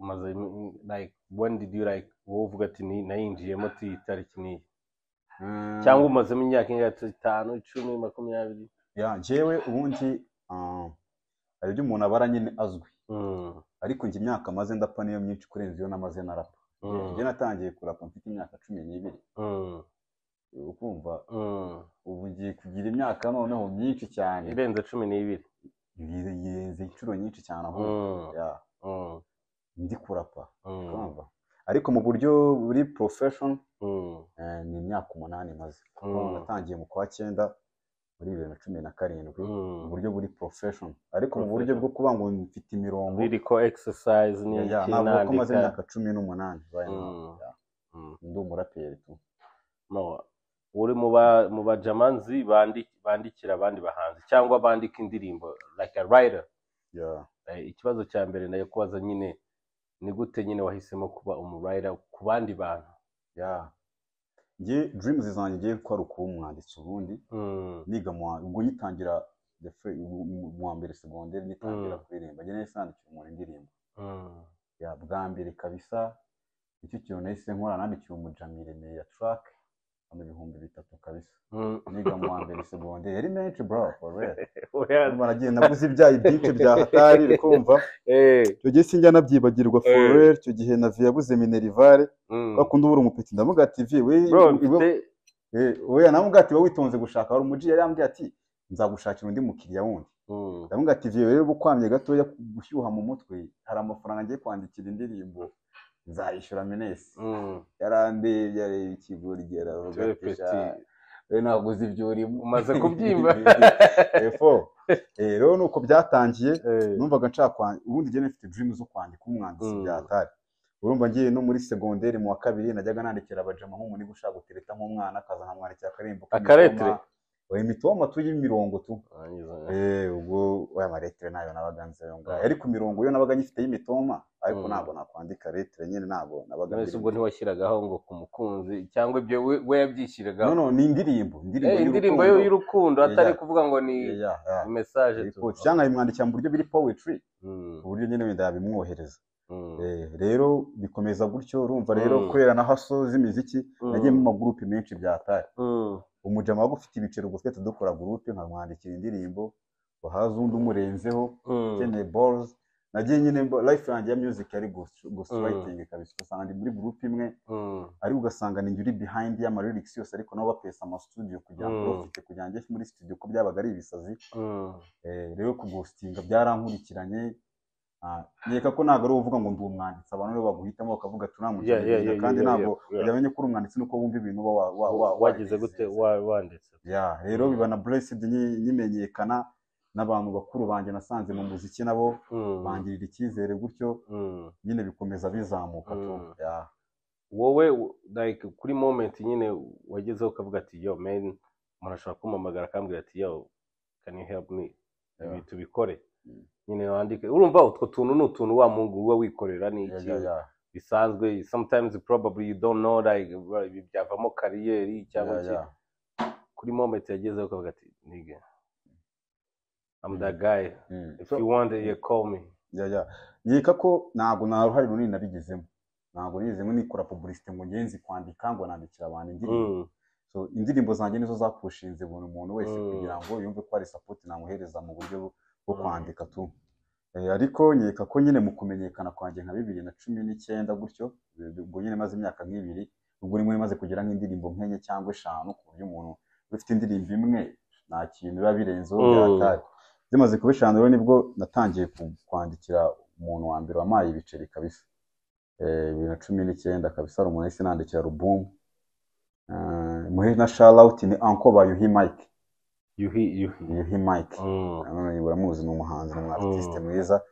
umaze like when did you like wovuga ati nayinjiyemo tariki ni cyangwa umazemo imyaka ingahe 5 10 20 njyewe ubundi hari ibyo umuntu abara nyine azwi ariko njye imyaka maze ndapfa niyo myinshi kurenza iyo namaze narapa njye natangiye kurapa mfite imyaka 12 ukumva ubu ngiye kugira imyaka noneho myinshi cyane irenze 12 yirenze inshuro nyinshi cyane aho ndi kurapa ukumva ariko mu buryo buri profession ni imyaka 8 maze kuko natangiye mu kwa 9 muri 2017 mu buryo buri profession ariko mu buryo bwo kuba ngo mfite imirongo lyrical exercise ni ntabwo ko maze imyaka 18 ndi umuraperi tu uri mu bajamanzi bandikira abandi bahanzi cyangwa bandika indirimbo like a writer ikibazo cya mbere nayo kubaza nyine ni gute nyine wahisemo kuba writer ku bandi bantu nge dreams zanjye ngiye ko ari kuba umwanditsi ubundi niga ubwo nyitangira mu wa mbere secondaire nitangira kuririmba nge nahise umuntu indirimbo bwa mbere kabisa icyo kintu nahise nkora nandikiye umujamire ya track mu 2003 kabisa niga mu wa mbere secondaire yari menshi bro for real baragiye nabuze ibyayi byinshi bya hatari kumva cyo gihe sinjya nabyibagirwa for real cyo gihe navi yabuze minerivare bakunda ubura umupeti ndamuga ati vi we namuga ati witonze gushaka hari umuji yari yambwiye ati nzagushakira undi mukiriya wundi ndamuga ati vi rero bukwamye gatoya gushyuha mu mutwe hari amafaranga ngiye kwandikira indirimbo nzayishura Menesi yarandebye ari ikigurigera avuga ati we naguze ibyo urimo umaze kubyimba rero nuko byatangiye numvaga nshaka ubundi je nifite dream zo kwandika umwanditsi byatari urumva ngiye no muri secondaire mu wa kabiri najyaga nandikira abajama nk'umuntu gushaka gutereta nk'umwana akaza nkamwandikira akaretre imitoma tuyi mirongo tu ubwo amaretre nayo nabaganze yo ngaho ariko mirongo yo nabaga nyifite y'imitoma ariko ntabwo nakwandika retre nyine ntabwo nabaga nese ubwo ntiwashyiragaho ngo ku mukunzi cyangwa ibyo we yabyishyiragaho no ni indirimbo y'urukundo atari kuvuga ngo ni message tu cyangwa imwandikira mu buryo biri poetry uburyo nyine wenda yabimwohereza rero bikomeza gutyo urumva rero kwera na haso z'imiziki nagiye mu magroupe menshi byatari umujama wagufite ibicero gufite dukora groupe nkamwandikira indirimbo bahaza undi umurenzeho kene balls nagiye nyine life yanjye ya music ari ghostwriting kabisa usanga muri groupe imwe ari ugasanga ni njuri behind ya lyrics yose ariko nabo bapesa ama studio kugira ngo profite kugira ngo muri studio ko byabaga ari ibisazi rero ku ghostinga byarankurikiranye yeka ko ntago ari uvuga ngo ndi umwanditsi abantu rero baguhitamo bakavuga tunamugiye kandi ntabwo yamenye ko umwanditsi nuko wumva ibintu wagize gute wanditse rero biba na blessed nyimenyekana n'abantu bakuru banjye nasanze mu muziki nabo bangirira icyizere gutyo nyine bikomeza bizamuka wowe like kuri moment nyine wagezeho ukavuga ati yo man murashobora kumamagara akambwira ati yo can you help me ibi tubikore nyine wandike urumva utwo tuntu n'utuntu wa mungu uba wikorera ni iki bisanzwe sometimes probably you don't know like byavamo kariyeri cyangwa kuri moment yagezeho ukavuga ati nigga I'm that guy if you want it you call me yeka ko ntago naruhari runini nabigezemo ntago nigezemo nikora publicity ngo ngenzi kwandika ngo nandikira abantu indirimbo so indirimbo zanjye nizo zapushinze buri muntu wese kugira ngo yumve ko ari support namuhereza mu buryo bwo kwandika tu ariko nyeka ko nyine mu kumenyekana kwanjye nka 2019 gutyo ubwo nyine maze imyaka nk'ibiri ubwo rimwe maze kugira nk'indirimbo nkenye cyangwa 5 ku buryo umuntu ufite indirimbo imwe nta kintu biba birenzeho byatari zimaze kuba 5 rero nibwo natangiye kwandikira umuntu wa mbere wamaye ibiceri kabisa 2019 kabisa ari umuntu wese nandikira album muhe na shout out ni Uncle Bayuhi Mike Yuhi Mike uramuzi ni umuhanzi n'umu-artiste mwiza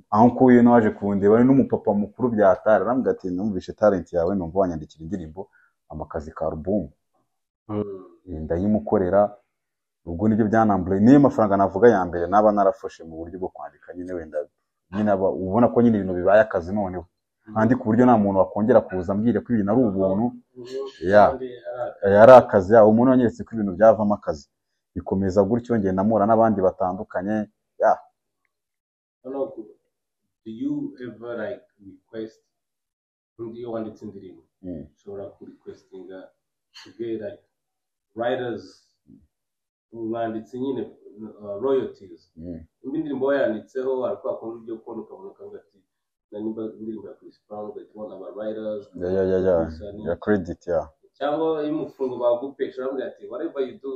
aho nkuye naje kundeba n'umupapa mukuru byatara arambwira ati numvishe talent yawe numva wanyandikira indirimbo amakazi ka album ndayimukorera ubwo nibyo byanambure niyo mafaranga navuga ya mbere naba narafashe mu buryo bwo kwandika nyine wenda nyine ubona ko nyine ibintu bibaye akazi noneho kandi ku buryo nta muntu wakongera kuza ambwira ko ibintu ari ubuntu yari akazi umuntu wanyeretse ko ibintu byavamo akazi bikomeza gutyo ngenda namura n'abandi batandukanye do you ever like request iyo wanditse indirimbo ushobora ku requestinga to get like writers umwanditsi nyine royalties indirimbo yanditseho ariko akunda ibyo kubona ukabona ukavuga ati nimba indirimbo ya Chris Brown ugahita aba writers ya credit cyangwa imufungo bagupesha baravuga ati whatever you do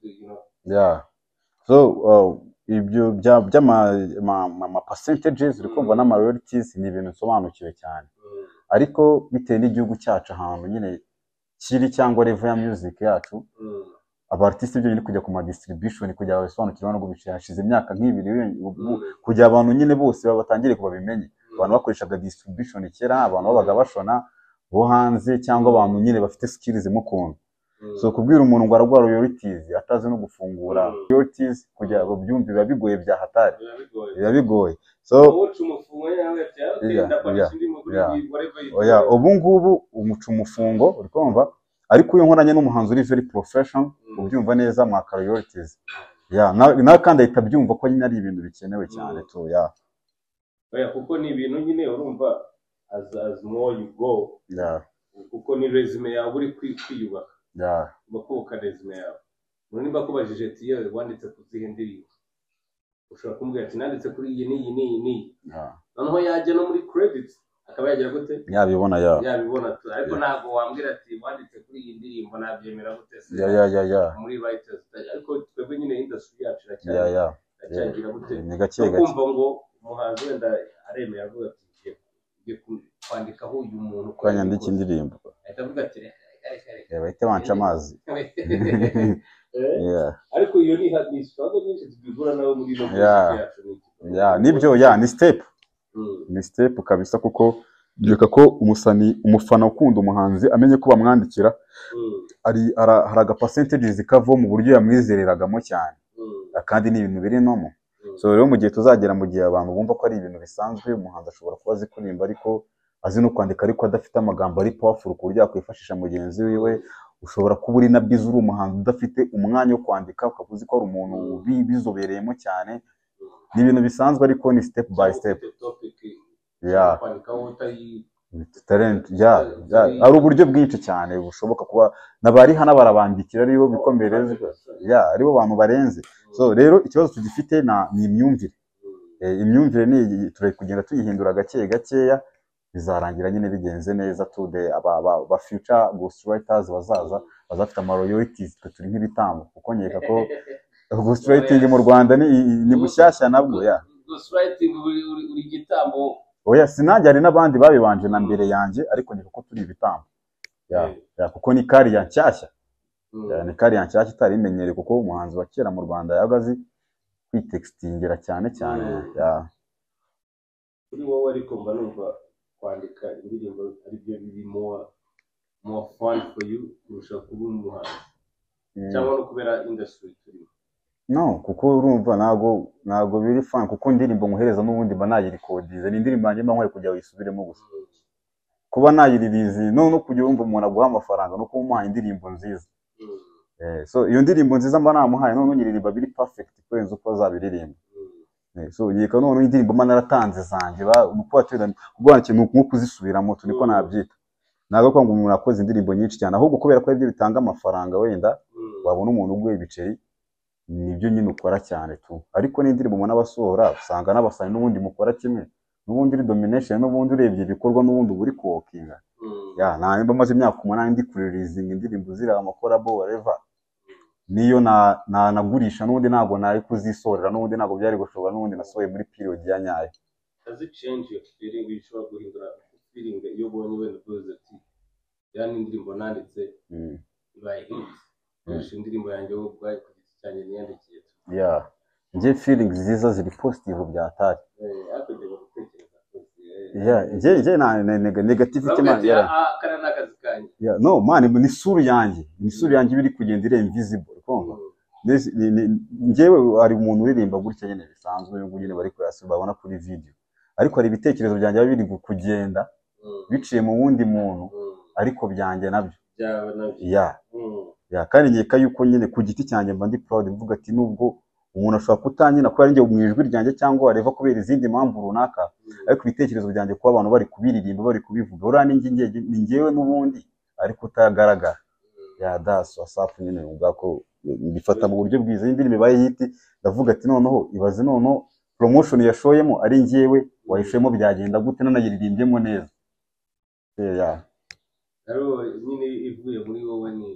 you know so ibyo by'ama percentages uri kumva n'ama royalties ni ibintu bisobanukiwe cyane ariko bitewe n'igihugu cyacu ahantu nyine kiri cyangwa level ya music yacu abartiste byo nyine kujya ku ma distribution kujya basobanukirwa no gubishashize imyaka nk'ibiri kujya abantu nyine bose babatangire kubabimenye abantu bakoreshaga distribution kera abantu babaga bashona bo hanze cyangwa abantu nyine bafite skills mu kuntu so kubwira umuntu ngo aragwa royalties atazi no gufungura royalties kujya babyumva biba bigoye bya hatari biba bigoye so ubu ngubu umuca umufungo uri kumva ariko iyo nkoranye n'umuhanzi uri very professional ubyumva neza ma royalties na kandi ahita byumva ko nyine ari ibintu bikenewe cyane to kuko ni ibintu nyine urumva as more you go kuko ni resume yawe uri kwiyubaka bakubuka resume yawe nimba kubajije ati yewe wanditse kuzihe ndirimbo ushobora kumbwira ati nanditse kuri iyi n'iyi noneho yajya no muri credits akaba yagira gute yabibona ariko ntabwo wambwira ati wanditse kuri iyi ndirimbo nabyemera gute se muri writers ariko twebwe nyine industry yacu iracyagira gute ni gake kumva ngo umuhanzi wenda aremeye avuga ati ngiye kwandikaho uyu muntu ko yandika indirimbo ahita avuga ati bahita banca amazi ariko iyo ni struggle nyinshi tubigura nawe muri no yacu nibyo ni step kabisa kuko byuka ko umufana ukunda umuhanzi amenye ko bamwandikira hari aga percentages kavo mu buryo yamwizereragamo cyane kandi ni ibintu biri nomo so rero mu gihe tuzagera mu gihe abantu bumva ko ari ibintu bisanzwe umuhanzi ashobora kuba azi kuririmba ariko azi no kwandika ariko adafite amagambo ari powerful ku buryo yakwifashisha mugenzi wiwe ushobora kuba uri nabyiza uri umuhanzi udafite umwanya wo kwandika ukavuze ko ari umuntu bizobereyemo cyane ni ibintu bisanzwe ariko ni step by step talent ari uburyo bwinshi cyane bushoboka kuba nabari hana barabandikira aribo bikomereze aribo bantu barenze so rero ikibazo tugifite ni imyumvire ni turi kugenda tuyihindura gakeya bizarangira nyine bigenze neza tude aba future ghostwriters bazafite ama royalties turi nk'ibitambo kuko nkeka ko ghostwriting mu Rwanda ni bushyashya nabwo ghostwriting uri gitambo sinajya ari n'abandi babibanje na mbere yanjye ariko niko turi ibitambo kuko ni kari ya nshyashya ni kari ya nshyashya itari imenyereye kuko umuhanzi wa kera mu Rwanda yagazi kwitextingira cyane kuri wowe ariko mba numva kwandika indirimbo ari byo biri more fun for you kurusha kuba umuhanzi cyangwa no kubera industry turimo no kuko urumva nago biri fun kuko indirimbo nkohereza n'ubundi mba nayirikodeze ni indirimbo yanjye mba nkwiye kujya wisubiremo gusa kuba nayiririzi no kujya wumva umuntu aguha amafaranga no kumuha indirimbo nziza so iyo ndirimbo nziza mba namuhaye none nyiririmba biri perfect kwenza uko azabiririmba so yeka none indirimbo mba naratanze zanjye nuko atera ubwo kintu nko kuzisubiramo tuniko nabyita nago ko ngo umuntu akoze indirimbo nyinshi cyane ahubwo kubera ko ibyo bitanga amafaranga wenda wabona umuntu uguye ibiceri nibyo nyine ukora cyane tu ariko n'indirimbo umuntu abasohora usanga n'abasani n'ubundi mukora kimwe n'ubundi domination n'ubundi urebye ibikorwa n'ubundi buri kuwokinga namba maze imyaka 8 ndi kuririzinga indirimbo zira amakorabo whatever niyo nagurisha n'ubundi ntago nari kuzisorera n'ubundi ntago byari gushobora n'ubundi nasohoye muri period ya nyayo does it change your feeling bishobora guhindura feeling iyo ubonye wenda uvuze ati yani indirimbo nanditse by hit indirimbo yanjye wo bwaye cyane niyandikiye nje feelings ziza ziri positive byatari nje na negativity man kana nakazi kanye no man ni suru yanjye biri kugenda ire invisible kumva njewe ari umuntu uririmba gutya nyene bisanzwe ngo nyene bari kuyasuba babona kuri video ariko hari ibitekerezo byanjye biri kugenda biciye mu wundi muntu ariko byanjye nabyo kandi nkeka yuko nyine ku giti cyanjye mba ndi proud mvuga ati nubwo umuntu ashobora kutanyina ko yarinjye mu ijwi ryanjye cyangwa areva kubera izindi mpamvu runaka ariko ibitekerezo byanjye kuba abantu bari kubiririmba bari kubivuga uriya ni njyewe n'ubundi ariko utagaragara ya daso wasafu nyine ubwako bifata mu buryo bwiza indirimbo ibaye hit ndavuga ati noneho ibaze noneho promotion yashoyemo ari njyewe wahishemo byagenda gute nanayiririmbyemo neza Aro nyine ivuye muri wowe ni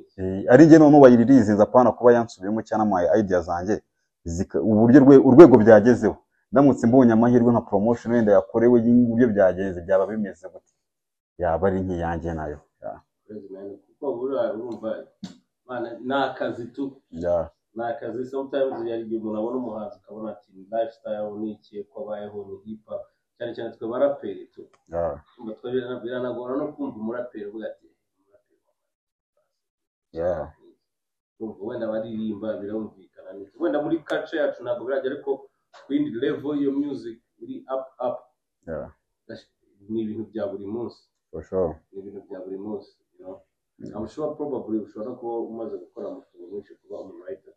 ari njye noneho wayiririzinza apana kuba yansubiyemo cyane my idea zanjye uburyo urwego byagezeho ndamutse mbonye amahirwe nka promotion wenda yakorewe y'uburyo byagenze byaba bimeze gute yaba ari nkiyanjye nayo kuko urumva mana nakazi tu nakazi sometimes yari umuntu abona umuhanzi akabona ati lifestyle ni iki kwabayeho ni hip hop cyane cyane twe baraperi tu biranagora no kumva umuraperi uvuga ati wenda baririmba birumvikana wenda muri culture yacu ntabwo birajya ariko kwindi level yo music iri up ni ibintu bya buri munsi for sure ni ibintu bya buri munsi you know I'm sure probably ushobora kuba umaze gukora amafaranga menshi kuba umu writer